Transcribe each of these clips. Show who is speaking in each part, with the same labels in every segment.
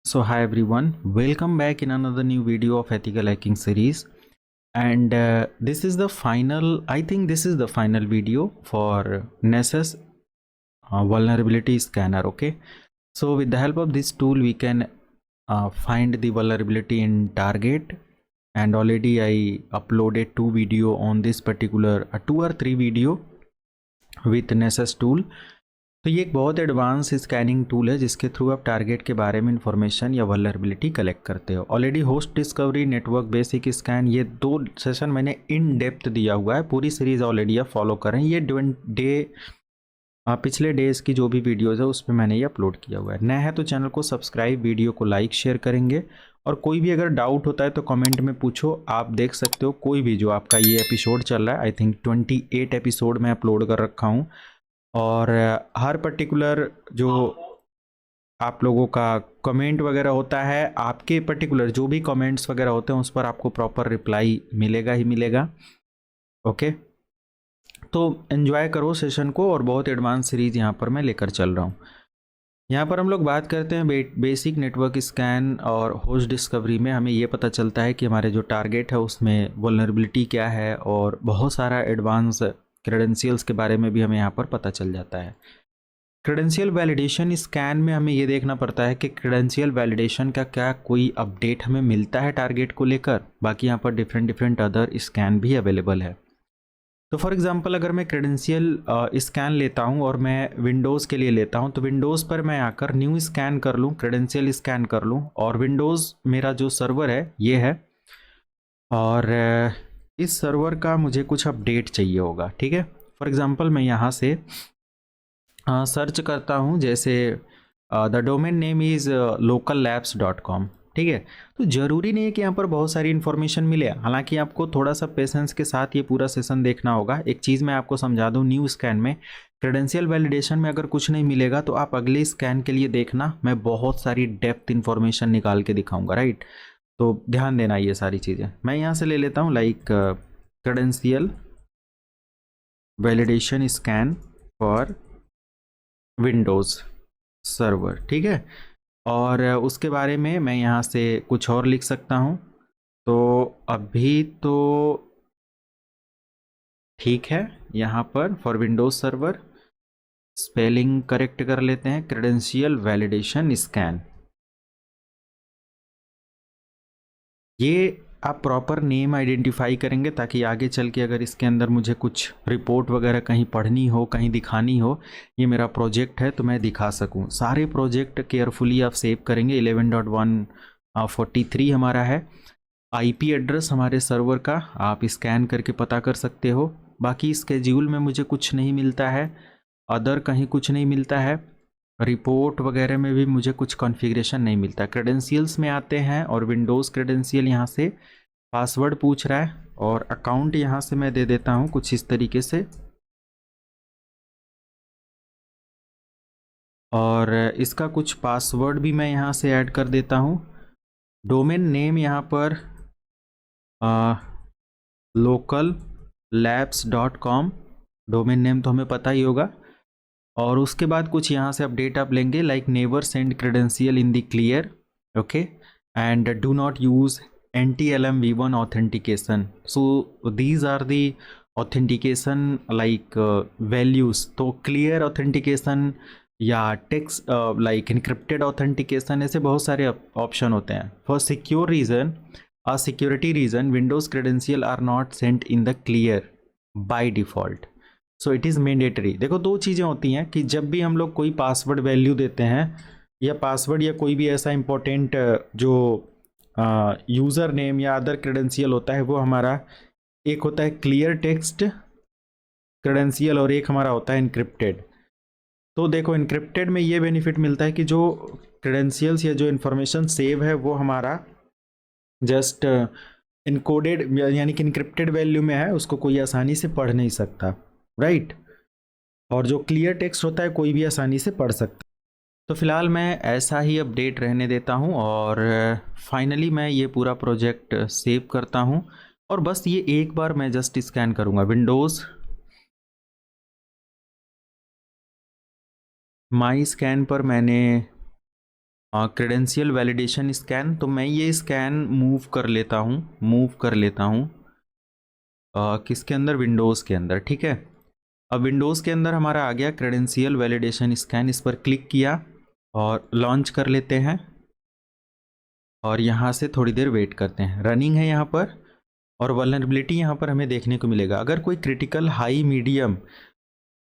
Speaker 1: So hi everyone, welcome back in another new video of ethical hacking series. And this is the final, I think this is the final video for Nessus vulnerability scanner. Okay, so with the help of this tool we can find the vulnerability in target, and already I uploaded two video on this particular 2 or 3 video with Nessus tool. तो ये एक बहुत advance scanning tool है जिसके through आप target के बारे में इंफॉर्मेशन या वल्नरेबिलिटी कलेक्ट करते हो। Already host discovery, network basic scan, ये 2 सेशन मैंने इन डेप्थ दिया हुआ है। पूरी सीरीज ऑलरेडी आप फॉलो करें। ये पिछले डेज की जो भी वीडियोस है उस पर मैंने ये अपलोड किया हुआ है। नया है तो चैनल को सब्सक्राइब, वीडियो को लाइक शेयर करेंगे, और कोई भी अगर डाउट होता है तो कमेंट में पूछो। आप देख सकते हो कोई भी जो आपका ये एपिसोड चल रहा है, आई थिंक 28 एपिसोड में अपलोड कर रखा हूँ, और हर पर्टिकुलर जो आप लोगों का कमेंट वगैरह होता है, आपके पर्टिकुलर जो भी कमेंट्स वगैरह होते हैं उस पर आपको प्रॉपर रिप्लाई मिलेगा ही मिलेगा। ओके, तो एंजॉय करो सेशन को, और बहुत एडवांस सीरीज यहाँ पर मैं लेकर चल रहा हूँ। यहाँ पर हम लोग बात करते हैं बेसिक नेटवर्क स्कैन और होस्ट डिस्कवरी में हमें ये पता चलता है कि हमारे जो टारगेट है उसमें वल्नरेबिलिटी क्या है, और बहुत सारा एडवांस क्रेडेंशियल्स के बारे में भी हमें यहाँ पर पता चल जाता है। क्रेडेंशियल वैलिडेशन स्कैन में हमें ये देखना पड़ता है कि क्रेडेंशियल वैलिडेशन का क्या कोई अपडेट हमें मिलता है टारगेट को लेकर। बाकी यहाँ पर डिफरेंट अदर स्कैन भी अवेलेबल है। तो फॉर एग्जांपल अगर मैं क्रेडेंशियल स्कैन लेता हूँ और मैं विंडोज़ के लिए लेता हूँ, तो विंडोज़ पर मैं आकर न्यू स्कैन कर लूँ, क्रेडेंशियल स्कैन कर लूँ, और विंडोज़ मेरा जो सर्वर है ये है, और इस सर्वर का मुझे कुछ अपडेट चाहिए होगा। ठीक है, फॉर एग्जांपल मैं यहाँ से सर्च करता हूँ, जैसे the domain name is locallabs.com। ठीक है, तो ज़रूरी नहीं है कि यहाँ पर बहुत सारी इन्फॉर्मेशन मिले, हालांकि आपको थोड़ा सा पेशेंस के साथ ये पूरा सेशन देखना होगा। एक चीज़ मैं आपको समझा दूँ, न्यू स्कैन में क्रेडेंशियल वैलिडेशन में अगर कुछ नहीं मिलेगा तो आप अगले स्कैन के लिए देखना, मैं बहुत सारी डेप्थ इन्फॉर्मेशन निकाल के दिखाऊंगा। राइट, तो ध्यान देना ये सारी चीज़ें। मैं यहाँ से ले लेता हूँ like credential validation scan for Windows server. ठीक है, और उसके बारे में मैं यहाँ से कुछ और लिख सकता हूँ। तो अभी तो ठीक है, यहाँ पर for Windows server spelling correct कर लेते हैं, क्रेडेंशियल वैलिडेशन स्कैन। ये आप प्रॉपर नेम आइडेंटिफाई करेंगे ताकि आगे चल के अगर इसके अंदर मुझे कुछ रिपोर्ट वगैरह कहीं पढ़नी हो, कहीं दिखानी हो, ये मेरा प्रोजेक्ट है तो मैं दिखा सकूं। सारे प्रोजेक्ट केयरफुली आप सेव करेंगे। 11.143 हमारा है। आईपी एड्रेस हमारे सर्वर का आप स्कैन करके पता कर सकते हो। बाकी स्केड्यूल में मुझे कुछ नहीं मिलता है, अदर कहीं कुछ नहीं मिलता है, रिपोर्ट वगैरह में भी मुझे कुछ कॉन्फ़िगरेशन नहीं मिलता। क्रेडेंशियल्स में आते हैं और विंडोज़ क्रेडेंशियल यहाँ से पासवर्ड पूछ रहा है, और अकाउंट यहाँ से मैं दे देता हूँ कुछ इस तरीके से, और इसका कुछ पासवर्ड भी मैं यहाँ से ऐड कर देता हूँ। डोमेन नेम यहाँ पर locallabs.com, डोमेन नेम तो हमें पता ही होगा। और उसके बाद कुछ यहाँ से अपडेट आप लेंगे like never send credential in the clear, okay, and do not use NTLM v1 authentication. So these are the authentication like values. तो क्लियर ऑथेंटिकेशन या टेक्स्ट लाइक इनक्रिप्टेड ऑथेंटिकेशन, ऐसे बहुत सारे ऑप्शन होते हैं। For secure reason, a security reason, Windows credential are not sent in the clear by default, so it is mandatory। देखो दो चीज़ें होती हैं कि जब भी हम लोग कोई पासवर्ड वैल्यू देते हैं, या पासवर्ड या कोई भी ऐसा इंपॉर्टेंट जो यूज़र नेम या अदर क्रेडेंशियल होता है, वो हमारा एक होता है क्लियर टेक्स्ट क्रेडेंशियल और एक हमारा होता है इनक्रिप्टेड। तो देखो इनक्रिप्टेड में ये बेनिफिट मिलता है कि जो क्रेडेंशियल्स या जो इन्फॉर्मेशन सेव है वो हमारा जस्ट इनकोडेड यानी कि इनक्रिप्टेड वैल्यू में है, उसको कोई आसानी से पढ़ नहीं सकता। राइट, और जो क्लियर टेक्स्ट होता है कोई भी आसानी से पढ़ सकता। तो फिलहाल मैं ऐसा ही अपडेट रहने देता हूँ, और फाइनली मैं ये पूरा प्रोजेक्ट सेव करता हूँ, और बस ये एक बार मैं जस्ट स्कैन करूँगा। विंडोज़ माई स्कैन पर मैंने क्रेडेंशियल वैलिडेशन स्कैन। तो मैं ये स्कैन मूव कर लेता हूँ किसके अंदर, विंडोज़ के अंदर। ठीक है, अब विंडोज़ के अंदर हमारा आ गया क्रेडेंशियल वैलिडेशन स्कैन। इस पर क्लिक किया और लॉन्च कर लेते हैं और यहाँ से थोड़ी देर वेट करते हैं। रनिंग है यहाँ पर और वल्नरेबिलिटी यहाँ पर हमें देखने को मिलेगा। अगर कोई क्रिटिकल हाई मीडियम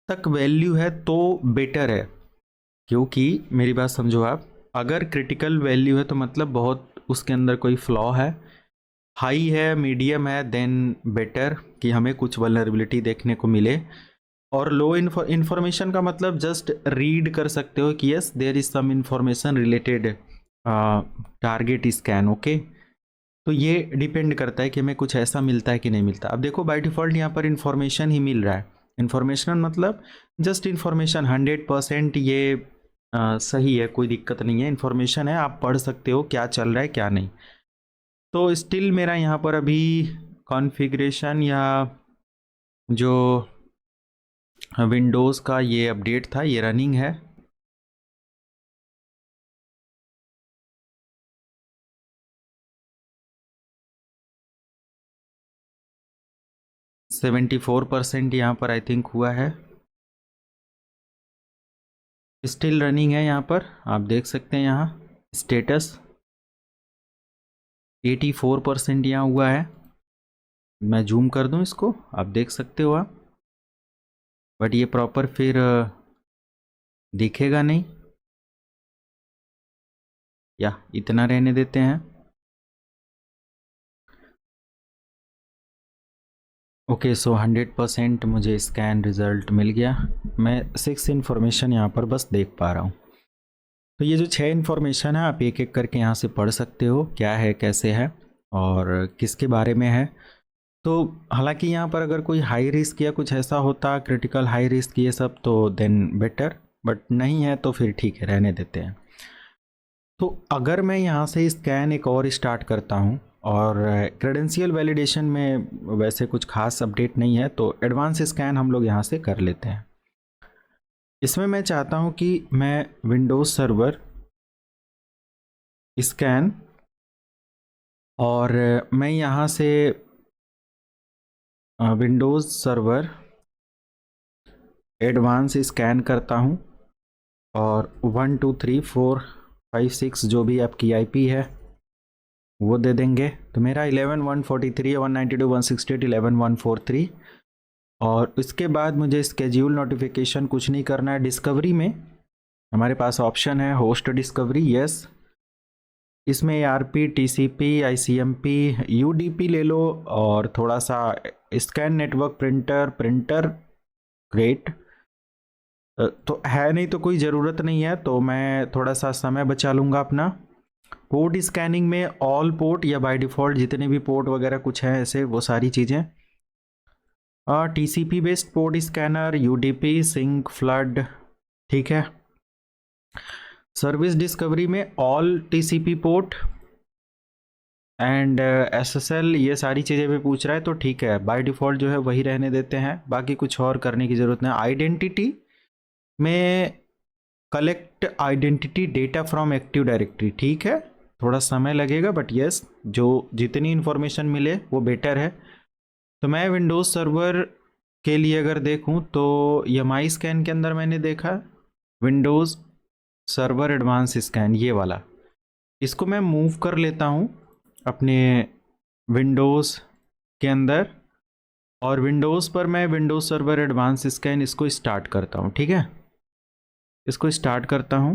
Speaker 1: तक वैल्यू है तो बेटर है, क्योंकि मेरी बात समझो आप, अगर क्रिटिकल वैल्यू है तो मतलब बहुत उसके अंदर कोई फ्लॉ है। हाई है, मीडियम है, देन बेटर कि हमें कुछ वल्नरेबिलिटी देखने को मिले। और लो इन्फॉर्मेशन का मतलब जस्ट रीड कर सकते हो कि yes there is some information related target scan. Okay, तो ये डिपेंड करता है कि हमें कुछ ऐसा मिलता है कि नहीं मिलता। अब देखो बाय डिफ़ॉल्ट यहाँ पर इन्फॉर्मेशन ही मिल रहा है। इन्फॉर्मेशन मतलब जस्ट इन्फॉर्मेशन, 100% ये सही है, कोई दिक्कत नहीं है। इन्फॉर्मेशन है, आप पढ़ सकते हो क्या चल रहा है क्या नहीं। तो स्टिल मेरा यहाँ पर अभी कॉन्फ़िगरेशन या जो विंडोज़ का ये अपडेट था ये रनिंग है। सेवेंटी 4% यहाँ पर आई थिंक हुआ है। स्टिल रनिंग है, यहाँ पर आप देख सकते हैं। यहाँ स्टेटस 84% यहाँ हुआ है। मैं जूम कर दूँ इसको, आप देख सकते हो आप, बट ये प्रॉपर फिर दिखेगा नहीं, या इतना रहने देते हैं। ओके, सो 100% मुझे स्कैन रिज़ल्ट मिल गया। मैं 6 इन्फॉर्मेशन यहाँ पर बस देख पा रहा हूँ। तो ये जो 6 इन्फॉर्मेशन है आप एक एक करके यहाँ से पढ़ सकते हो, क्या है कैसे है और किसके बारे में है। तो हालांकि यहाँ पर अगर कोई हाई रिस्क या कुछ ऐसा होता, क्रिटिकल हाई रिस्क ये सब, तो देन बेटर, बट नहीं है तो फिर ठीक है, रहने देते हैं। तो अगर मैं यहाँ से स्कैन एक और स्टार्ट करता हूँ, और क्रेडेंशियल वैलिडेशन में वैसे कुछ खास अपडेट नहीं है, तो एडवांस स्कैन हम लोग यहाँ से कर लेते हैं। इसमें मैं चाहता हूँ कि मैं विंडोज़ सर्वर स्कैन, और मैं यहाँ से विंडोज़ सर्वर एडवांस स्कैन करता हूँ, और 1 2 3 4 5 6 जो भी आपकी आईपी है वो दे देंगे। तो मेरा 11 143 192 168 11 143। और इसके बाद मुझे स्केड्यूल नोटिफिकेशन कुछ नहीं करना है। डिस्कवरी में हमारे पास ऑप्शन है होस्ट डिस्कवरी, यस। इसमें ARP TCP ICMP UDP ले लो, और थोड़ा सा स्कैन नेटवर्क प्रिंटर ग्रेट। तो है नहीं तो कोई ज़रूरत नहीं है, तो मैं थोड़ा सा समय बचा लूँगा अपना। पोर्ट स्कैनिंग में ऑल पोर्ट या बाय डिफ़ॉल्ट जितने भी पोर्ट वगैरह कुछ हैं ऐसे, वो सारी चीज़ें। TCP based port scanner, UDP, SYN, flood, ठीक है। सर्विस डिस्कवरी में all TCP port and SSL, ये सारी चीज़ें भी पूछ रहा है, तो ठीक है, बाय डिफ़ॉल्ट जो है वही रहने देते हैं, बाकी कुछ और करने की ज़रूरत नहीं। आइडेंटिटी में collect identity data from active directory, ठीक है, थोड़ा समय लगेगा बट यस, जो जितनी इन्फॉर्मेशन मिले वो बेटर है। तो मैं विंडोज़ सर्वर के लिए अगर देखूं तो EMI स्कैन के अंदर मैंने देखा विंडोज़ सर्वर एडवांस स्कैन, ये वाला, इसको मैं मूव कर लेता हूं अपने विंडोज़ के अंदर, और विंडोज़ पर मैं विंडोज़ सर्वर एडवांस स्कैन इसको स्टार्ट करता हूं। ठीक है, इसको स्टार्ट करता हूं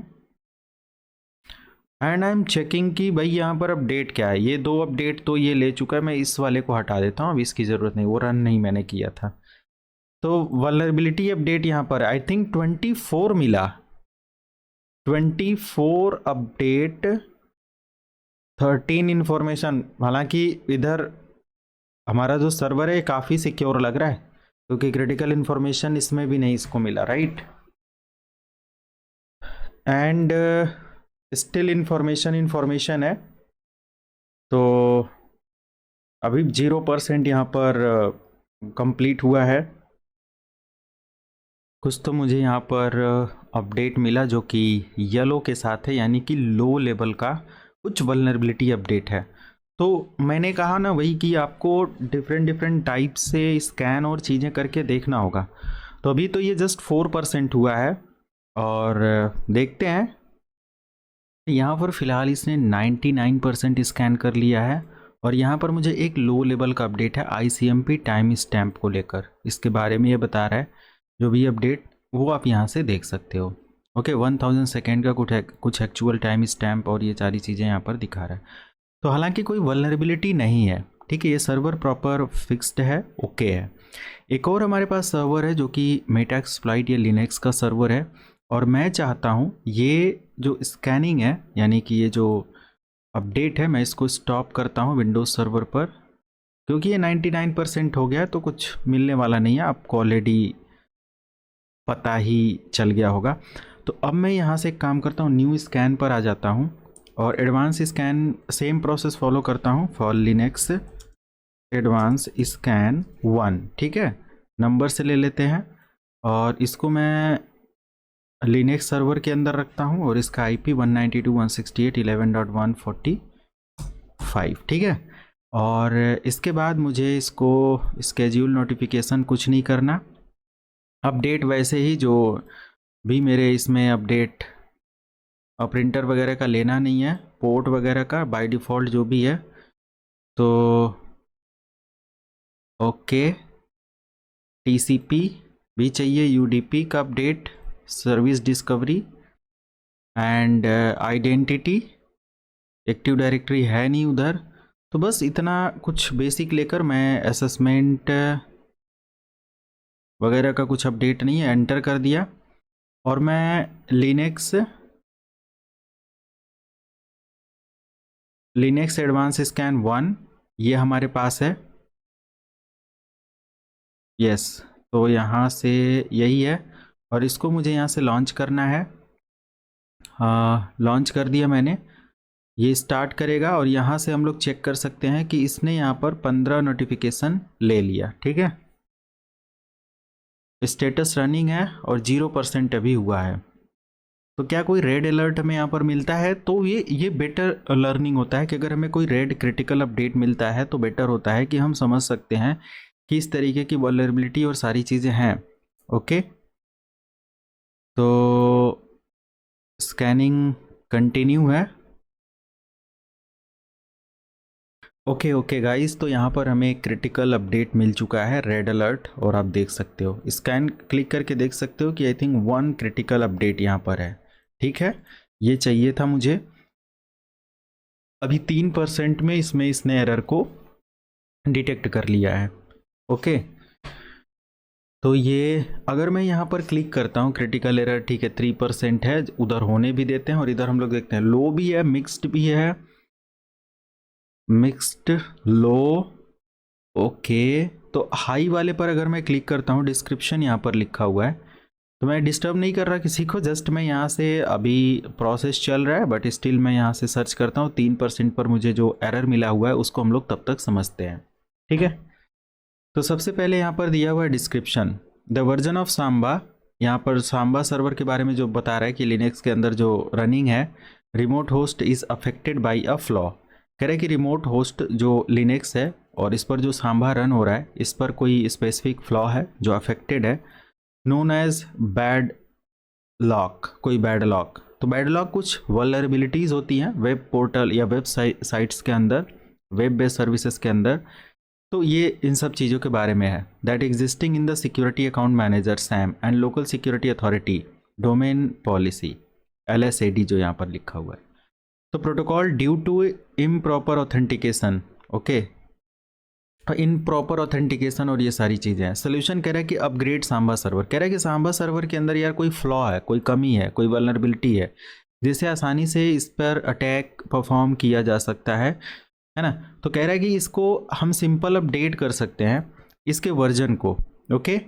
Speaker 1: एंड आई एम चेकिंग कि भाई यहाँ पर अपडेट क्या है। ये 2 अपडेट तो ये ले चुका है, मैं इस वाले को हटा देता हूँ, अब इसकी ज़रूरत नहीं, वो रन नहीं मैंने किया था। तो वल्नरेबिलिटी अपडेट यहाँ पर आई थिंक 24 मिला, 24 अपडेट, 13 इन्फॉर्मेशन। हालांकि इधर हमारा जो सर्वर है काफ़ी सिक्योर लग रहा है, क्योंकि क्रिटिकल इन्फॉर्मेशन इसमें भी नहीं इसको मिला, राइट। एंड स्टिल इन्फॉर्मेशन है, तो अभी 0% यहाँ पर कंप्लीट हुआ है। कुछ तो मुझे यहाँ पर अपडेट मिला जो कि येलो के साथ है, यानी कि लो लेवल का कुछ वल्नरेबिलिटी अपडेट है। तो मैंने कहा ना वही कि आपको डिफरेंट टाइप से स्कैन और चीज़ें करके देखना होगा। तो अभी तो ये जस्ट 4% हुआ है और देखते हैं। यहाँ पर फ़िलहाल इसने 99% स्कैन कर लिया है और यहाँ पर मुझे एक लो लेवल का अपडेट है ICMP टाइम स्टैम्प को लेकर, इसके बारे में ये बता रहा है। जो भी अपडेट वो आप यहाँ से देख सकते हो। ओके, 1000 सेकेंड का कुछ एक्चुअल टाइम स्टैम्प और ये सारी चीज़ें यहाँ पर दिखा रहा है। तो हालांकि कोई वल्नरेबिलिटी नहीं है, ठीक है, ये सर्वर प्रॉपर फिक्स्ड है, ओके है। एक और हमारे पास सर्वर है जो कि मेटाक्सप्लॉइट या लिनक्स का सर्वर है और मैं चाहता हूँ ये जो स्कैनिंग है यानी कि ये जो अपडेट है मैं इसको स्टॉप करता हूँ विंडोज़ सर्वर पर, क्योंकि ये 99% हो गया है तो कुछ मिलने वाला नहीं है, आपको ऑलरेडी पता ही चल गया होगा। तो अब मैं यहाँ से एक काम करता हूँ, न्यू स्कैन पर आ जाता हूँ और advance scan same process follow करता हूँ फॉर लिनक्स एडवांस स्कैन 1, ठीक है, नंबर से ले लेते हैं और इसको मैं लिनक्स सर्वर के अंदर रखता हूँ और इसका IP 192.168.11.145, ठीक है। और इसके बाद मुझे इसको स्केड्यूल नोटिफिकेशन कुछ नहीं करना, अपडेट वैसे ही जो भी मेरे इसमें अपडेट प्रिंटर वगैरह का लेना नहीं है, पोर्ट वगैरह का बाय डिफ़ॉल्ट जो भी है। तो ओके, TCP भी चाहिए, UDP का update, service discovery and identity, active directory है नहीं उधर। तो बस इतना कुछ बेसिक लेकर मैं असेसमेंट वगैरह का कुछ अपडेट नहीं है, एंटर कर दिया और मैं लिनक्स एडवांस स्कैन 1 ये हमारे पास है, यस। तो यहाँ से यही है और इसको मुझे यहाँ से लॉन्च करना है। लॉन्च कर दिया मैंने, ये स्टार्ट करेगा और यहाँ से हम लोग चेक कर सकते हैं कि इसने यहाँ पर 15 नोटिफिकेशन ले लिया, ठीक है। स्टेटस रनिंग है और 0% अभी हुआ है। तो क्या कोई रेड अलर्ट हमें यहाँ पर मिलता है तो ये बेटर लर्निंग होता है कि अगर हमें कोई रेड क्रिटिकल अपडेट मिलता है तो बेटर होता है कि हम समझ सकते हैं कि इस तरीके की वल्नरेबिलिटी और सारी चीज़ें हैं। ओके, तो स्कैनिंग कंटिन्यू है। ओके गाइस, तो यहाँ पर हमें क्रिटिकल अपडेट मिल चुका है, रेड अलर्ट, और आप देख सकते हो स्कैन क्लिक करके देख सकते हो कि आई थिंक 1 क्रिटिकल अपडेट यहाँ पर है, ठीक है। ये चाहिए था मुझे। अभी 3% में इसने एरर को डिटेक्ट कर लिया है। ओके, तो ये अगर मैं यहाँ पर क्लिक करता हूँ क्रिटिकल एरर, ठीक है, 3% है, उधर होने भी देते हैं और इधर हम लोग देखते हैं लो भी है, मिक्स्ड भी है, मिक्स्ड लो। ओके, तो हाई वाले पर अगर मैं क्लिक करता हूँ, डिस्क्रिप्शन यहाँ पर लिखा हुआ है, तो मैं डिस्टर्ब नहीं कर रहा किसी को, जस्ट मैं यहाँ से अभी प्रोसेस चल रहा है बट स्टिल मैं यहाँ से सर्च करता हूँ। 3% पर मुझे जो एरर मिला हुआ है उसको हम लोग तब तक समझते हैं, ठीक है। तो सबसे पहले यहाँ पर दिया हुआ है description, the version of Samba. यहाँ पर सांबा सर्वर के बारे में जो बता रहा है कि लिनक्स के अंदर जो रनिंग है, remote host is affected by a flaw. कह रहे हैं कि रिमोट होस्ट जो लिनक्स है और इस पर जो सांबा रन हो रहा है, इस पर कोई स्पेसिफिक फ्लॉ है जो अफेक्टेड है, नोन एज बैड लॉक, कोई बैड लॉक। तो बैड लॉक कुछ वल्नरेबिलिटीज़ होती हैं वेब पोर्टल या वेब साइट्स के अंदर, वेब बेस्ड सर्विसेज के अंदर। तो ये इन सब चीज़ों के बारे में है, that existing in the security account manager SAM and local security authority domain policy LSAD जो यहाँ पर लिखा हुआ है। तो protocol due to improper authentication, okay, improper authentication और ये सारी चीज़ें हैं। सोल्यूशन कह रहा है कि अपग्रेड सांबा सर्वर, कह रहा है कि सांबा सर्वर के अंदर यार कोई फ्लॉ है, कोई कमी है, कोई वल्नरेबिलिटी है जिसे आसानी से इस पर अटैक परफॉर्म किया जा सकता है ना। तो कह रहा है कि इसको हम सिंपल अपडेट कर सकते हैं इसके वर्जन को। ओके,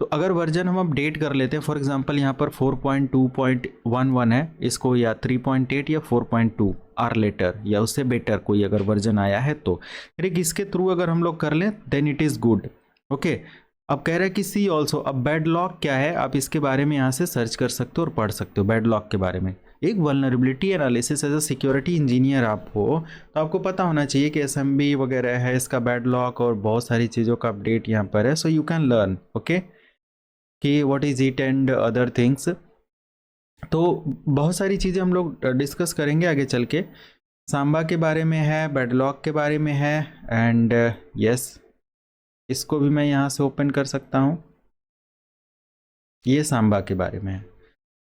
Speaker 1: तो अगर वर्जन हम अपडेट कर लेते हैं, फॉर एग्जांपल यहाँ पर 4.2.11 है, इसको या 3.8 या 4.2 आर लेटर या उससे बेटर कोई अगर वर्जन आया है तो इसके थ्रू अगर हम लोग कर लें then it is good. Okay, अब कह रहा है कि सी ऑल्सो, अब बैड लॉक क्या है आप इसके बारे में यहाँ से सर्च कर सकते हो और पढ़ सकते हो बैड लॉक के बारे में। एक vulnerability analysis as a security engineer आप हो तो आपको पता होना चाहिए कि एसएमबी वगैरह है, इसका बैड लॉक और बहुत सारी चीज़ों का अपडेट यहाँ पर है। So you can learn okay कि what is it and other things. तो बहुत सारी चीज़ें हम लोग डिस्कस करेंगे आगे चल के। सांबा के बारे में है, बैड लॉक के बारे में है, एंड यस इसको भी मैं यहाँ से ओपन कर सकता हूँ। ये सांबा के बारे में है,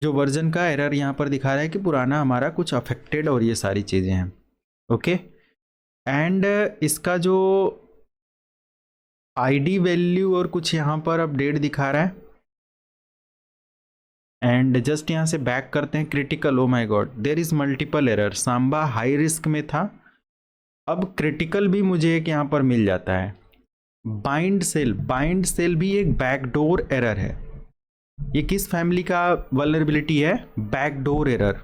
Speaker 1: जो वर्जन का एरर यहाँ पर दिखा रहा है कि पुराना हमारा कुछ अफेक्टेड और ये सारी चीज़ें हैं ओके। एंड इसका जो आईडी वैल्यू और कुछ यहाँ पर अपडेट दिखा रहा है। एंड जस्ट यहाँ से बैक करते हैं। Critical, oh my god there is multiple error. Samba high risk में था, अब क्रिटिकल भी मुझे एक यहाँ पर मिल जाता है। बाइंड सेल भी एक बैकडोर एरर है। ये किस फैमिली का वल्नरेबिलिटी है? Backdoor error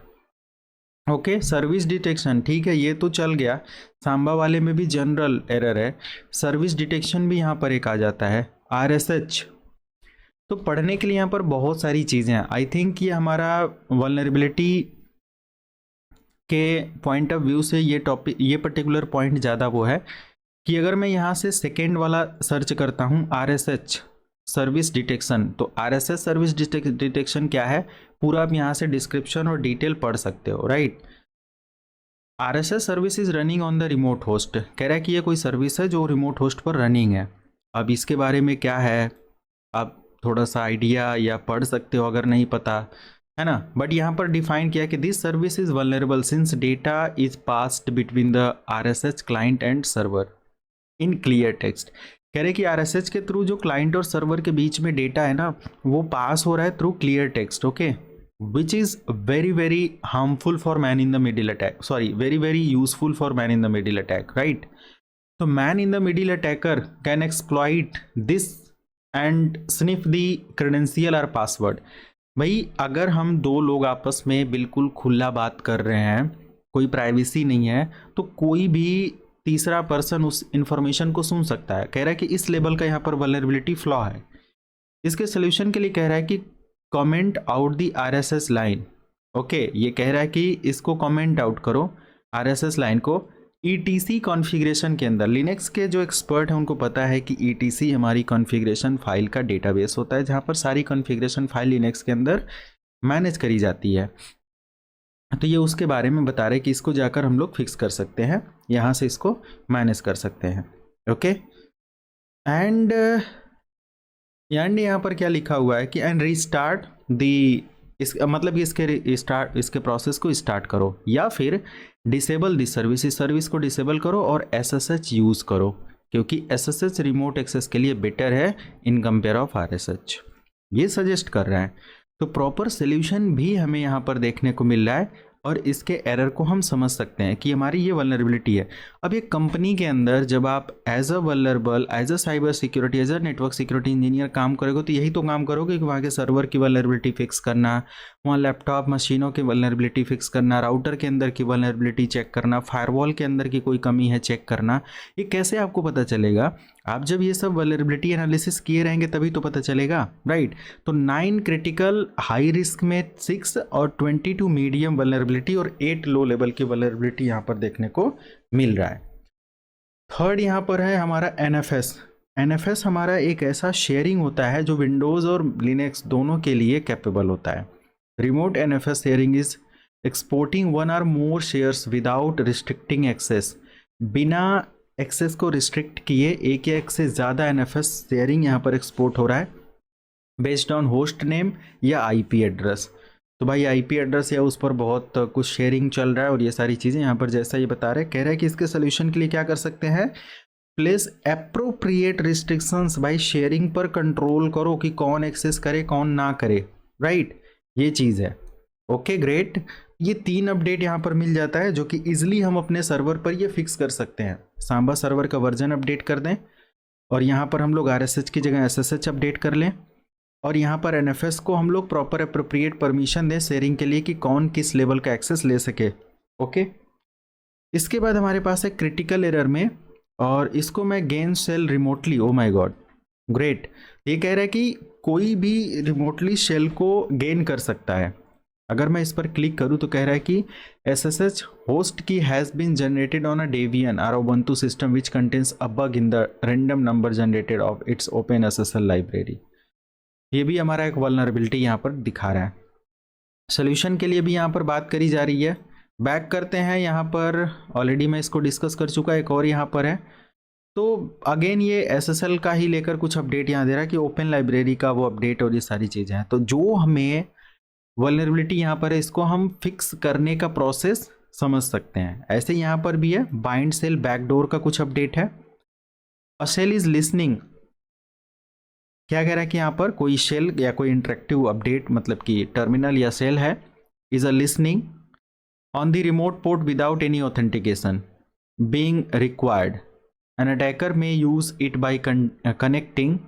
Speaker 1: okay. Service detection ठीक है, ये तो चल गया। सांबा वाले में भी जनरल एरर है, सर्विस डिटेक्शन भी यहाँ पर एक आ जाता है। RSH, तो पढ़ने के लिए यहाँ पर बहुत सारी चीज़ें हैं। आई थिंक ये हमारा वल्नरेबिलिटी के पॉइंट ऑफ व्यू से ये टॉपिक, ये पर्टिकुलर पॉइंट ज़्यादा वो है कि अगर मैं यहाँ से सेकेंड वाला सर्च करता हूँ RSH सर्विस डिटेक्शन, तो RSH सर्विस डिटेक्शन क्या है पूरा आप यहाँ से डिस्क्रिप्शन और डिटेल पढ़ सकते हो right. RSH service is running on the remote host, कह रहा है कि ये कोई सर्विस है जो रिमोट होस्ट पर रनिंग है। अब इसके बारे में क्या है आप थोड़ा सा आइडिया या पढ़ सकते हो अगर नहीं पता है ना। बट यहाँ पर डिफाइन किया कि this service is vulnerable since data is passed between the RSH client and server in clear text. कह रहे कि RSH के थ्रू जो क्लाइंट और सर्वर के बीच में डेटा है ना वो पास हो रहा है through clear text okay, which is very very harmful for man in the middle attack, sorry very very useful for man in the middle attack right. तो man in the middle attacker can exploit this and sniff the credential और password. भाई अगर हम दो लोग आपस में बिल्कुल खुला बात कर रहे हैं, कोई प्राइवेसी नहीं है, तो कोई भी तीसरा पर्सन उस इंफॉर्मेशन को सुन सकता है। कह रहा है कि इस लेवल का यहाँ पर वल्नरेबिलिटी फ्लॉ है। इसके सोल्यूशन के लिए कह रहा है कि comment out the RSS line okay. ये कह रहा है कि इसको कमेंट आउट करो RSS लाइन को ETC कॉन्फ़िगरेशन के अंदर। लिनक्स के जो एक्सपर्ट हैं उनको पता है कि ETC हमारी कॉन्फ़िगरेशन फाइल का डेटाबेस होता है जहाँ पर सारी कॉन्फ़िगरेशन फाइल लिनक्स के अंदर मैनेज करी जाती है। तो ये उसके बारे में बता रहे कि इसको जाकर हम लोग फिक्स कर सकते हैं, यहाँ से इसको मैनेज कर सकते हैं ओके। एंड यहाँ पर क्या लिखा हुआ है कि एंड रीस्टार्ट दी, इस मतलब इसके प्रोसेस को स्टार्ट करो या फिर डिसेबल दिस सर्विस, इस सर्विस को डिसेबल करो और SSH यूज़ करो क्योंकि SSH रिमोट एक्सेस के लिए बेटर है इन कंपेयर ऑफ RSH, ये सजेस्ट कर रहा है। तो प्रॉपर सोल्यूशन भी हमें यहाँ पर देखने को मिल रहा है और इसके एरर को हम समझ सकते हैं कि हमारी ये वल्नरेबिलिटी है। अब एक कंपनी के अंदर जब आप as a vulnerable, as a cyber security, as a network security engineer काम करोगे तो यही तो काम करोगे कि वहाँ के सर्वर की वल्नरेबिलिटी फिक्स करना, वहाँ लैपटॉप मशीनों की वल्नरेबिलिटी फिक्स करना, राउटर के अंदर की वल्नरेबिलिटी चेक करना, फायरवॉल के अंदर की कोई कमी है चेक करना। ये कैसे आपको पता चलेगा? आप जब ये सब वल्नरेबिलिटी एनालिसिस किए रहेंगे तभी तो पता चलेगा राइट। तो 9 क्रिटिकल हाई रिस्क में 6 और 22 मीडियम वल्नरेबिलिटी और 8 लो लेवल की वल्नरेबिलिटी यहाँ पर देखने को मिल रहा है। थर्ड यहाँ पर है हमारा NFS। NFS हमारा एक ऐसा शेयरिंग होता है जो विंडोज़ और लिनक्स दोनों के लिए कैपेबल होता है। Remote NFS sharing is exporting 1 or more shares without restricting access, बिना एक्सेस को रिस्ट्रिक्ट किए एक या एक से ज़्यादा NFS शेयरिंग यहाँ पर एक्सपोर्ट हो रहा है बेस्ड ऑन होस्ट नेम या IP एड्रेस। तो भाई IP एड्रेस या उस पर बहुत कुछ शेयरिंग चल रहा है और ये सारी चीज़ें यहाँ पर जैसा ये बता रहे, कह रहा है कि इसके सोल्यूशन के लिए क्या कर सकते हैं, प्लेस एप्रोप्रिएट रिस्ट्रिक्शंस। भाई शेयरिंग पर कंट्रोल करो कि कौन एक्सेस करे कौन ना करे राइट, ये चीज़ है ओके ग्रेट। ये 3 अपडेट यहाँ पर मिल जाता है जो कि इजिली हम अपने सर्वर पर ये फिक्स कर सकते हैं। सांबा सर्वर का वर्जन अपडेट कर दें और यहाँ पर हम लोग RSH की जगह SSH अपडेट कर लें और यहाँ पर NFS को हम लोग प्रॉपर अप्रोप्रिएट परमिशन दें शेयरिंग के लिए कि कौन किस लेवल का एक्सेस ले सके ओके। इसके बाद हमारे पास है क्रिटिकल एरर में और इसको मैं gain shell remotely, oh my god great. ये कह रहा है कि कोई भी रिमोटली शेल को गेन कर सकता है। अगर मैं इस पर क्लिक करूं तो कह रहा है कि SSH होस्ट की has been generated on a Debian और Ubuntu system which contains a bug in the random number generated of its open SSL library. ये भी हमारा एक वल्नरेबिलिटी यहाँ पर दिखा रहा है। सोल्यूशन के लिए भी यहाँ पर बात करी जा रही है। बैक करते हैं, यहाँ पर ऑलरेडी मैं इसको डिस्कस कर चुका, एक और यहाँ पर है। तो अगेन ये SSL का ही लेकर कुछ अपडेट यहाँ दे रहा है कि ओपन लाइब्रेरी का वो अपडेट और ये सारी चीज़ें हैं। तो जो हमें वल्नरेबिलिटी यहाँ पर है, इसको हम फिक्स करने का प्रोसेस समझ सकते हैं। ऐसे यहाँ पर भी है, बाइंड सेल बैकडोर का कुछ अपडेट है। अ सेल इज लिसनिंग, क्या कह रहा है कि यहाँ पर कोई शेल या कोई इंटरेक्टिव अपडेट, मतलब कि टर्मिनल या सेल है, is a listening on the remote port without any authentication being required. An attacker may use it by connecting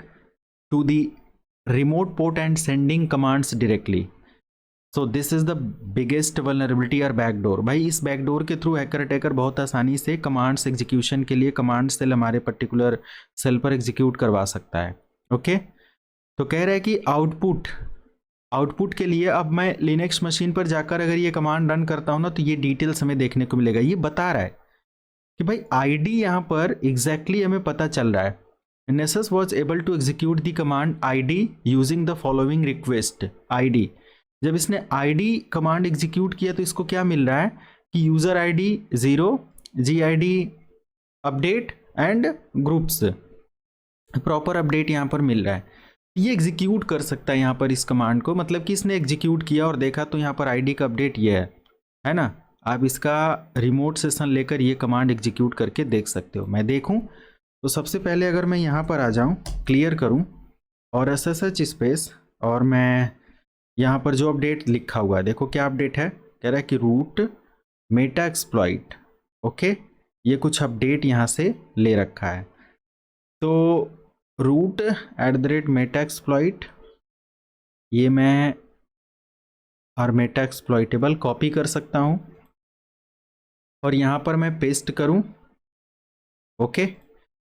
Speaker 1: to the remote port and sending commands directly. So this is the biggest vulnerability or backdoor। भाई इस backdoor के through hacker attacker बहुत आसानी से commands execution के लिए command cell हमारे particular cell पर एग्जीक्यूट करवा सकता है। ओके, तो कह रहा है कि आउटपुट के लिए अब मैं लिनक्स मशीन पर जाकर अगर ये कमांड रन करता हूँ ना, तो ये डिटेल्स हमें देखने को मिलेगा। ये बता रहा है कि भाई आईडी यहाँ पर एग्जैक्टली हमें पता चल रहा है। Nessus was able to execute the command ID using the following request ID. जब इसने आईडी कमांड एग्जीक्यूट किया तो इसको क्या मिल रहा है कि user ID 0, GID update and groups, proper update यहाँ पर मिल रहा है। ये एग्जीक्यूट कर सकता है यहाँ पर इस कमांड को, मतलब कि इसने एग्जीक्यूट किया और देखा तो यहाँ पर आईडी का अपडेट ये है ना। आप इसका रिमोट सेशन लेकर ये कमांड एग्जीक्यूट करके देख सकते हो। मैं देखूं तो सबसे पहले अगर मैं यहाँ पर आ जाऊं, क्लियर करूं और SSH स्पेस, और मैं यहाँ पर जो अपडेट लिखा हुआ है, देखो क्या अपडेट है। कह रहा है कि रूट मेटा एक्सप्लॉइट। ओके, ये कुछ अपडेट यहाँ से ले रखा है। तो रूट @मेटा एक्सप्लॉइट, ये मैं और मेटा एक्सप्लॉइटेबल कॉपी कर सकता हूँ और यहाँ पर मैं पेस्ट करूँ। ओके,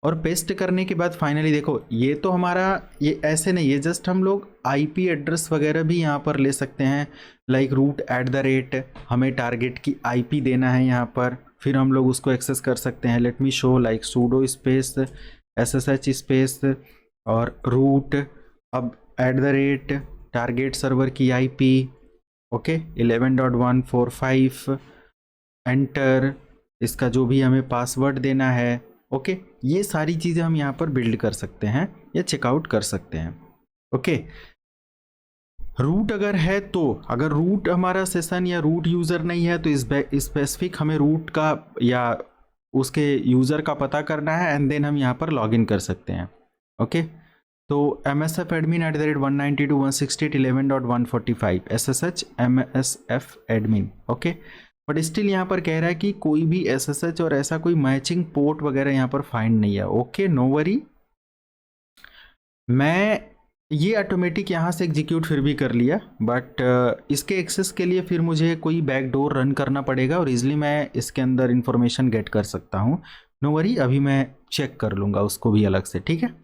Speaker 1: और पेस्ट करने के बाद फाइनली देखो, ये तो हमारा ये ऐसे नहीं है, जस्ट हम लोग IP एड्रेस वगैरह भी यहाँ पर ले सकते हैं। लाइक रूट @ हमें टारगेट की IP देना है यहाँ पर, फिर हम लोग उसको एक्सेस कर सकते हैं। Let me show like pseudo space SSH space और रूट, अब @ टारगेट सर्वर की IP, ओके 11.145, एंटर, इसका जो भी हमें पासवर्ड देना है। ओके, ये सारी चीज़ें हम यहाँ पर बिल्ड कर सकते हैं या चेकआउट कर सकते हैं। ओके, रूट अगर है तो, अगर रूट हमारा सेशन या रूट यूज़र नहीं है तो इस स्पेसिफिक हमें रूट का या उसके यूज़र का पता करना है एंड देन हम यहाँ पर लॉगिन कर सकते हैं। ओके, तो MSF admin @192.168.11.145 SSH MSF admin। Okay, but still यहाँ पर कह रहा है कि कोई भी SSH और ऐसा कोई मैचिंग पोर्ट वगैरह यहाँ पर फाइंड नहीं है। ओके, नो वरी, मैं ये ऑटोमेटिक यहाँ से एग्जीक्यूट फिर भी कर लिया, बट इसके एक्सेस के लिए फिर मुझे कोई बैकडोर रन करना पड़ेगा और इजली मैं इसके अंदर इंफॉर्मेशन गेट कर सकता हूँ। नो वरी, अभी मैं चेक कर लूँगा उसको भी अलग से, ठीक है।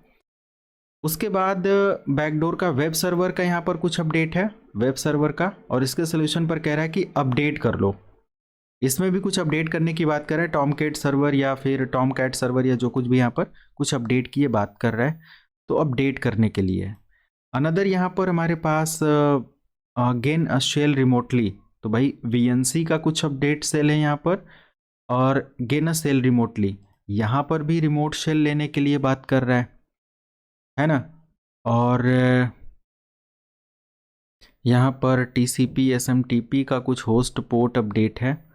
Speaker 1: उसके बाद बैकडोर का वेब सर्वर का यहाँ पर कुछ अपडेट है, वेब सर्वर का, और इसके सोल्यूशन पर कह रहा है कि अपडेट कर लो। इसमें भी कुछ अपडेट करने की बात कर रहा है, टॉमकैट सर्वर या फिर टॉमकैट सर्वर या जो कुछ भी यहाँ पर कुछ अपडेट की बात कर रहा है। तो अपडेट करने के लिए अनदर यहाँ पर हमारे पास गेन अ शेल रिमोटली, तो भाई VNC का कुछ अपडेट सेल है यहाँ पर, और गेन अ शेल रिमोटली, यहाँ पर भी रिमोट शेल लेने के लिए बात कर रहा है ना। और यहाँ पर TCP SMTP का कुछ होस्ट पोर्ट अपडेट है।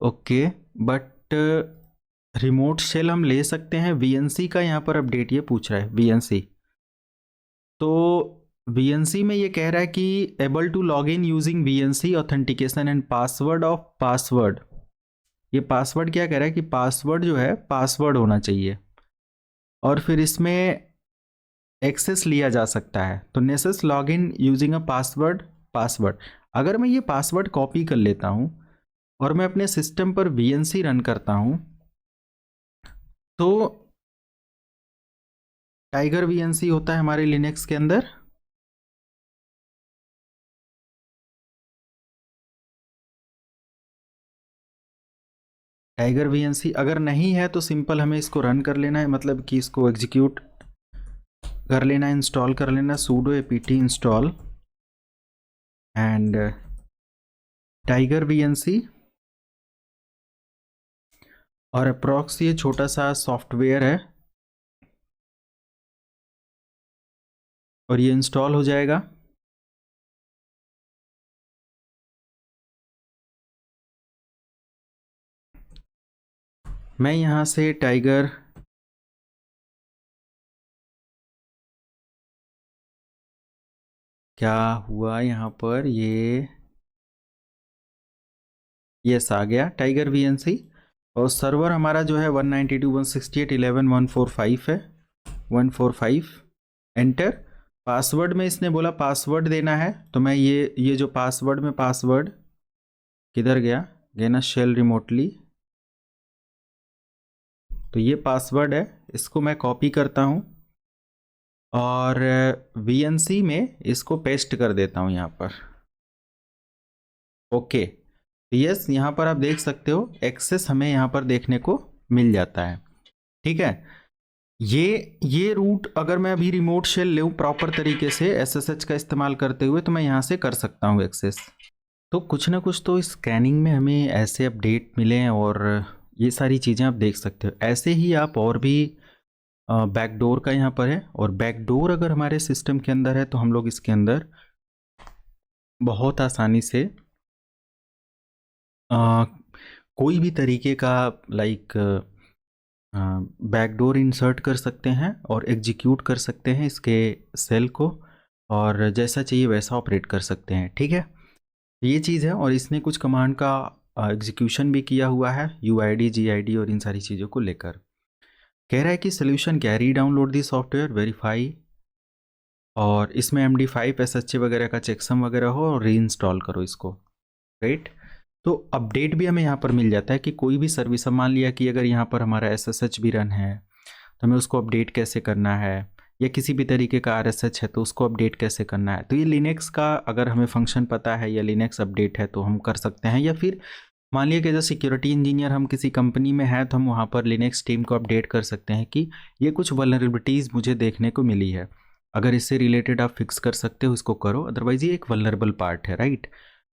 Speaker 1: ओके, बट रिमोट शेल हम ले सकते हैं। VNC का यहाँ पर अपडेट ये पूछ रहा है, VNC। तो VNC में ये कह रहा है कि able to log in using VNC authentication and password of password. ये पासवर्ड क्या कह रहा है कि पासवर्ड जो है पासवर्ड होना चाहिए और फिर इसमें एक्सेस लिया जा सकता है। तो Nessus log in using a password. अगर मैं ये पासवर्ड कॉपी कर लेता हूँ और मैं अपने सिस्टम पर VNC रन करता हूँ, तो टाइगर वीएनसी होता है हमारे लिनक्स के अंदर। टाइगर वीएनसी अगर नहीं है तो सिंपल हमें इसको रन कर लेना है, मतलब कि इसको एग्जीक्यूट कर लेना, इंस्टॉल कर लेना sudo apt install and tiger VNC. और अप्रॉक्स ये छोटा सा सॉफ्टवेयर है और ये इंस्टॉल हो जाएगा। मैं यहाँ से टाइगर क्या हुआ यहाँ पर, ये यस आ गया टाइगर वीएनसी। और सर्वर हमारा जो है 192.168.11.145 है, 145 एंटर। पासवर्ड में इसने बोला पासवर्ड देना है, तो मैं ये जो पासवर्ड में पासवर्ड किधर गया गेना शेल रिमोटली, तो ये पासवर्ड है, इसको मैं कॉपी करता हूँ और वीएनसी में इसको पेस्ट कर देता हूँ यहाँ पर। ओके यस, यहाँ पर आप देख सकते हो एक्सेस हमें यहाँ पर देखने को मिल जाता है। ठीक है, ये रूट अगर मैं अभी रिमोट शेल लूँ प्रॉपर तरीके से एसएसएच का इस्तेमाल करते हुए, तो मैं यहाँ से कर सकता हूँ एक्सेस। तो कुछ ना कुछ तो स्कैनिंग में हमें ऐसे अपडेट मिले हैं और ये सारी चीज़ें आप देख सकते हो। ऐसे ही आप और भी बैकडोर का यहाँ पर है, और बैकडोर अगर हमारे सिस्टम के अंदर है तो हम लोग इसके अंदर बहुत आसानी से कोई भी तरीके का लाइक बैकडोर इंसर्ट कर सकते हैं और एग्जीक्यूट कर सकते हैं इसके सेल को, और जैसा चाहिए वैसा ऑपरेट कर सकते हैं। ठीक है, ये चीज़ है। और इसने कुछ कमांड का एग्जीक्यूशन भी किया हुआ है, UID GID और इन सारी चीज़ों को लेकर। कह रहा है कि सोल्यूशन क्या, री डाउनलोड दी सॉफ्टवेयर, वेरीफाई, और इसमें MD5 SHA वगैरह का चेकसम वगैरह हो और री इंस्टॉल करो इसको, राइट। तो अपडेट भी हमें यहाँ पर मिल जाता है कि कोई भी सर्विस, मान लिया कि अगर यहाँ पर हमारा SSH भी रन है तो हमें उसको अपडेट कैसे करना है, या किसी भी तरीके का RSH है तो उसको अपडेट कैसे करना है। तो ये लिनक्स का अगर हमें फंक्शन पता है या लिनक्स अपडेट है तो हम कर सकते हैं। या फिर मान लिया कि एज सिक्योरिटी इंजीनियर हम किसी कंपनी में हैं तो हम वहाँ पर लिनक्स टीम को अपडेट कर सकते हैं कि ये कुछ वल्नरेबिलिटीज़ मुझे देखने को मिली है, अगर इससे रिलेटेड आप फिक्स कर सकते हो इसको करो, अदरवाइज ये एक वल्नरेबल पार्ट है, राइट।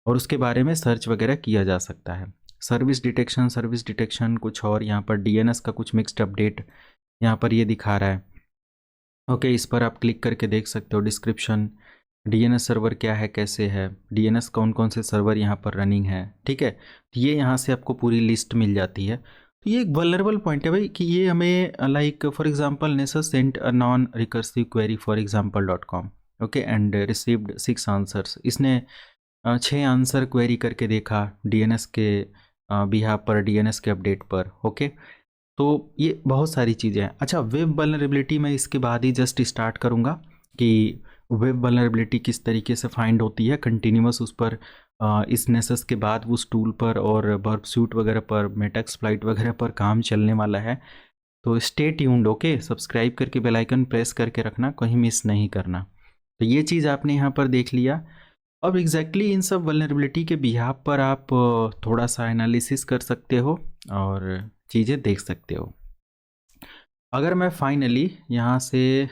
Speaker 1: और उसके बारे में सर्च वगैरह किया जा सकता है। सर्विस डिटेक्शन कुछ और, यहाँ पर DNS का कुछ मिक्स्ड अपडेट यहाँ पर ये दिखा रहा है। ओके, इस पर आप क्लिक करके देख सकते हो डिस्क्रिप्शन, DNS सर्वर क्या है, कैसे है, DNS कौन कौन से सर्वर यहाँ पर रनिंग है। ठीक है, तो ये यहाँ से आपको पूरी लिस्ट मिल जाती है। तो ये एक वल्नरेबल पॉइंट है भाई, कि ये हमें like for example Nessus sent a non recursive query for example dot com, okay, and received 6 answers. इसने 6 आंसर क्वेरी करके देखा DNS के बिहाफ पर, DNS के अपडेट पर। ओके, तो ये बहुत सारी चीज़ें हैं। अच्छा, वेब वल्नरेबिलिटी मैं इसके बाद ही जस्ट स्टार्ट करूँगा कि वेब वल्नरेबिलिटी किस तरीके से फाइंड होती है कंटिन्यूअस उस पर, इस नेसस के बाद उस टूल पर और बर्ब सूट वगैरह पर, मेटैक्सप्लॉइट वगैरह पर काम चलने वाला है। तो स्टे ट्यून्ड, ओके, सब्सक्राइब करके बेल आइकन प्रेस करके रखना, कहीं मिस नहीं करना। तो ये चीज़ आपने यहाँ पर देख लिया। अब एग्जैक्टली इन सब वल्नरेबिलिटी के बिहाफ पर आप थोड़ा सा एनालिसिस कर सकते हो और चीज़ें देख सकते हो। अगर मैं फाइनली यहाँ से,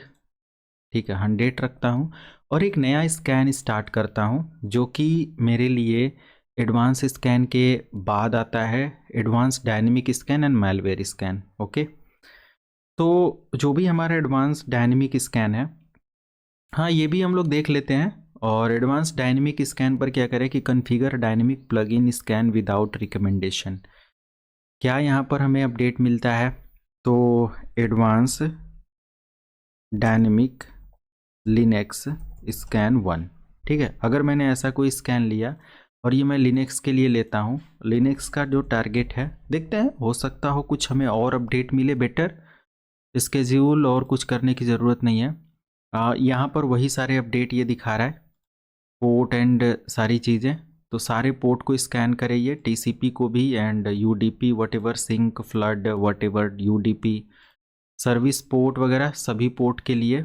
Speaker 1: ठीक है, 100 रखता हूँ और एक नया स्कैन स्टार्ट करता हूँ, जो कि मेरे लिए एडवांस स्कैन के बाद आता है, advance dynamic scan and malware scan. Okay, तो जो भी हमारा एडवांस डायनेमिक स्कैन है, हाँ ये भी हम लोग देख लेते हैं। और एडवांस डायनेमिक स्कैन पर क्या करें कि configure dynamic plugin scan without recommendation, क्या यहाँ पर हमें अपडेट मिलता है। तो एडवांस डायनेमिक लिनक्स स्कैन 1, ठीक है, अगर मैंने ऐसा कोई स्कैन लिया और ये मैं लिनक्स के लिए लेता हूँ, लिनक्स का जो टारगेट है, देखते हैं हो सकता हो कुछ हमें और अपडेट मिले बेटर, स्केड्यूल और कुछ करने की ज़रूरत नहीं है। यहाँ पर वही सारे अपडेट ये दिखा रहा है, पोर्ट एंड सारी चीज़ें। तो सारे पोर्ट को स्कैन करें, ये TCP को भी and UDP whatever SYN flood whatever UDP service port वगैरह सभी पोर्ट के लिए।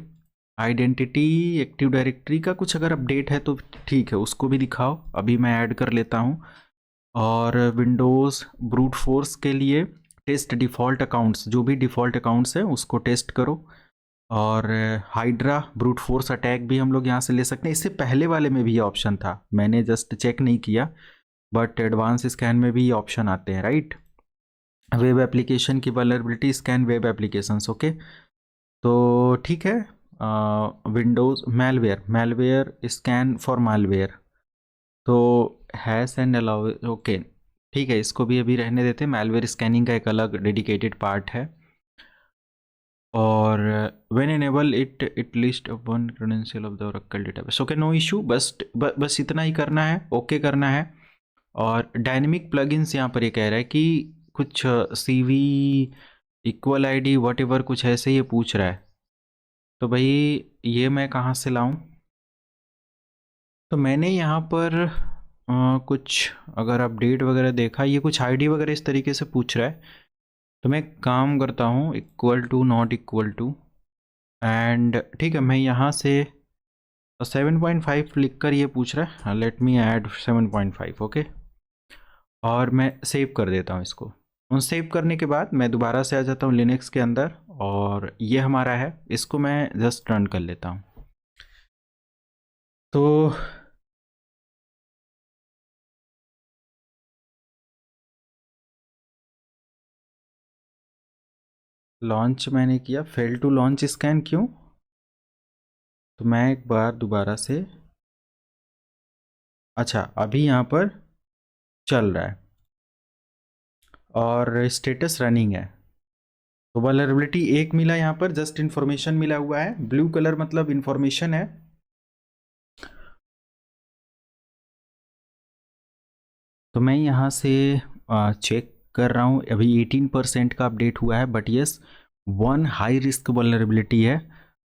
Speaker 1: आइडेंटिटी एक्टिव डायरेक्टरी का कुछ अगर अपडेट है तो ठीक है, उसको भी दिखाओ, अभी मैं ऐड कर लेता हूँ। और विंडोज़ ब्रूट फोर्स के लिए टेस्ट डिफ़ॉल्ट अकाउंट्स, जो भी डिफ़ॉल्ट अकाउंट्स हैं उसको टेस्ट करो। और हाइड्रा ब्रूट फोर्स अटैक भी हम लोग यहाँ से ले सकते हैं। इससे पहले वाले में भी ये ऑप्शन था, मैंने जस्ट चेक नहीं किया, बट एडवांस स्कैन में भी ये ऑप्शन आते हैं, राइट। वेब एप्लीकेशन की vulnerability scan web applications, okay. तो ठीक है, Windows malware scan for malware, तो हैश एंड अलाउ, ओके ठीक है, इसको भी अभी रहने देते हैं। मैलवेयर स्कैनिंग का एक अलग डेडिकेटेड पार्ट है। और when enable it list of one credential of the Oracle database, okay no issue, बस इतना ही करना है, ओके करना है। और डायनेमिक प्लगइन्स यहाँ पर ये कह रहा है कि कुछ CV equal ID what ever कुछ ऐसे ये पूछ रहा है। तो भाई ये मैं कहाँ से लाऊं? तो मैंने यहाँ पर कुछ अगर अपडेट वगैरह देखा, ये कुछ ID वगैरह इस तरीके से पूछ रहा है। तो मैं काम करता हूँ equal to not equal to, and ठीक है, मैं यहाँ से 7.5 लिख कर ये पूछ रहा है, लेट मी ऐड 7.5, ओके। और मैं सेव कर देता हूँ इसको। उन सेव करने के बाद मैं दोबारा से आ जाता हूँ लिनक्स के अंदर, और ये हमारा है, इसको मैं जस्ट रन कर लेता हूँ। तो लॉन्च मैंने किया, फेल टू लॉन्च स्कैन, क्यों? तो मैं एक बार दोबारा से, अच्छा अभी यहाँ पर चल रहा है और स्टेटस रनिंग है। तो वल्नरेबिलिटी एक मिला यहाँ पर, जस्ट इन्फॉर्मेशन मिला हुआ है, ब्लू कलर मतलब इन्फॉर्मेशन है। तो मैं यहाँ से चेक कर रहा हूँ, अभी 18% का अपडेट हुआ है, but yes 1 high risk vulnerability है।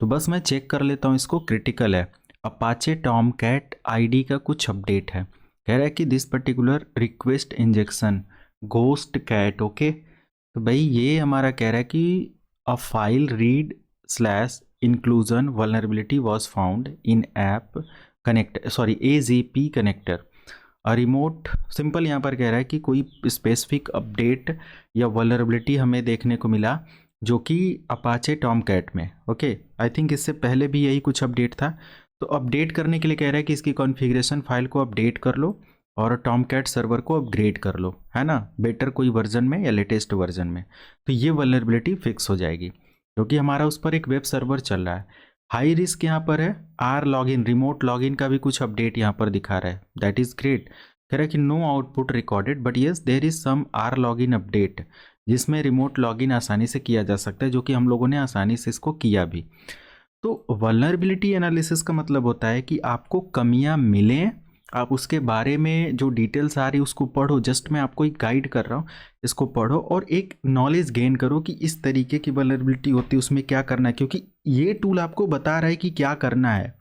Speaker 1: तो बस मैं चेक कर लेता हूँ, इसको क्रिटिकल है। अपाचे टॉमकैट ID का कुछ अपडेट है, कह रहा है कि this particular request injection Ghostcat, okay. तो भाई ये हमारा कह रहा है कि a file read slash inclusion vulnerability was found in app connect, sorry AZP connector. Remote simple यहाँ पर कह रहा है कि कोई स्पेसिफिक अपडेट या वल्नरेबिलिटी हमें देखने को मिला जो कि अपाचे टॉमकैट में, ओके। आई थिंक इससे पहले भी यही कुछ अपडेट था। तो अपडेट करने के लिए कह रहा है कि इसकी कॉन्फ़िगरेशन फाइल को अपडेट कर लो और टॉमकैट सर्वर को अपग्रेड कर लो, है ना, बेटर कोई वर्जन में या लेटेस्ट वर्जन में। तो ये वल्नरेबिलिटी फिक्स हो जाएगी, क्योंकि हमारा उस पर एक वेब सर्वर चल रहा है। हाई रिस्क यहाँ पर है RLogin, रिमोट लॉगिन का भी कुछ अपडेट यहाँ पर दिखा रहा है, दैट इज़ ग्रेट। कह रहा है कि no output recorded, but yes there is some RLogin update, जिसमें रिमोट लॉगिन आसानी से किया जा सकता है, जो कि हम लोगों ने आसानी से इसको किया भी। तो वल्नरेबिलिटी एनालिसिस का मतलब होता है कि आपको कमियां मिलें, आप उसके बारे में जो डिटेल्स आ रही उसको पढ़ो, जस्ट मैं आपको एक गाइड कर रहा हूँ, इसको पढ़ो और एक नॉलेज गेन करो कि इस तरीके की वल्नरेबिलिटी होती है, उसमें क्या करना है, क्योंकि ये टूल आपको बता रहा है कि क्या करना है,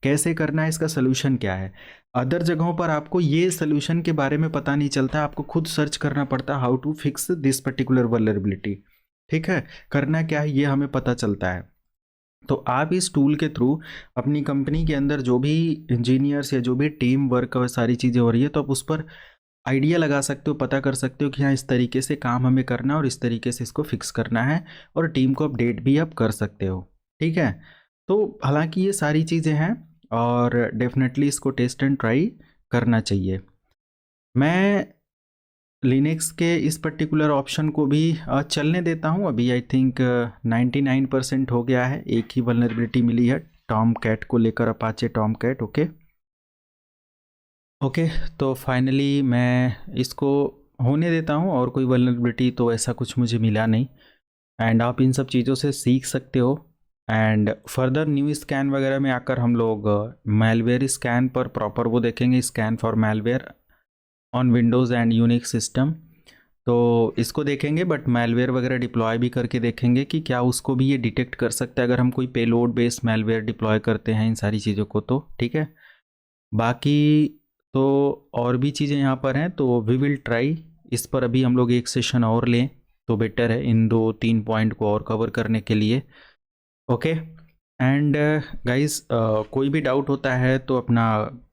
Speaker 1: कैसे करना है, इसका सोल्यूशन क्या है। अदर जगहों पर आपको ये सोल्यूशन के बारे में पता नहीं चलता, आपको खुद सर्च करना पड़ता है, how to fix this particular vulnerability, ठीक है, करना क्या है ये हमें पता चलता है। तो आप इस टूल के थ्रू अपनी कंपनी के अंदर जो भी इंजीनियर्स या जो भी टीम वर्क और सारी चीज़ें हो रही है, तो आप उस पर आइडिया लगा सकते हो, पता कर सकते हो कि हाँ इस तरीके से काम हमें करना है और इस तरीके से इसको फिक्स करना है, और टीम को अपडेट भी आप कर सकते हो, ठीक है। तो हालांकि ये सारी चीज़ें हैं और डेफिनेटली इसको टेस्ट एंड ट्राई करना चाहिए। मैं लिनक्स के इस पर्टिकुलर ऑप्शन को भी चलने देता हूँ। अभी आई थिंक 99% हो गया है, एक ही वल्नरेबिलिटी मिली है टॉम कैट को लेकर, Apache Tomcat, okay okay. तो फाइनली मैं इसको होने देता हूँ, और कोई वल्नरेबिलिटी तो ऐसा कुछ मुझे मिला नहीं, एंड आप इन सब चीज़ों से सीख सकते हो। एंड फर्दर न्यू स्कैन वगैरह में आकर हम लोग मैलवेयर स्कैन पर प्रॉपर वो देखेंगे, scan for malware on Windows and Unix system, तो इसको देखेंगे। बट मैलवेयर वगैरह डिप्लॉय भी करके देखेंगे कि क्या उसको भी ये डिटेक्ट कर सकता है अगर हम कोई पेलोड बेस्ड मैलवेयर डिप्लॉय करते हैं इन सारी चीज़ों को, तो ठीक है। बाकी तो और भी चीज़ें यहाँ पर हैं, तो वी विल ट्राई, इस पर अभी हम लोग एक सेशन और लें तो बेटर है इन 2-3 पॉइंट को और कवर करने के लिए। ओके एंड गाइस, कोई भी डाउट होता है तो अपना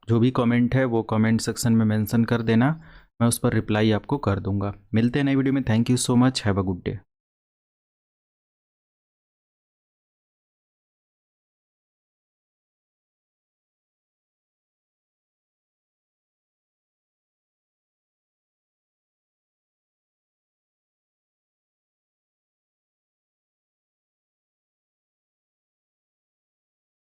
Speaker 1: जो भी कमेंट है वो कमेंट सेक्शन में मेंशन कर देना, मैं उस पर रिप्लाई आपको कर दूंगा। मिलते हैं नई वीडियो में। Thank you so much, have a good day.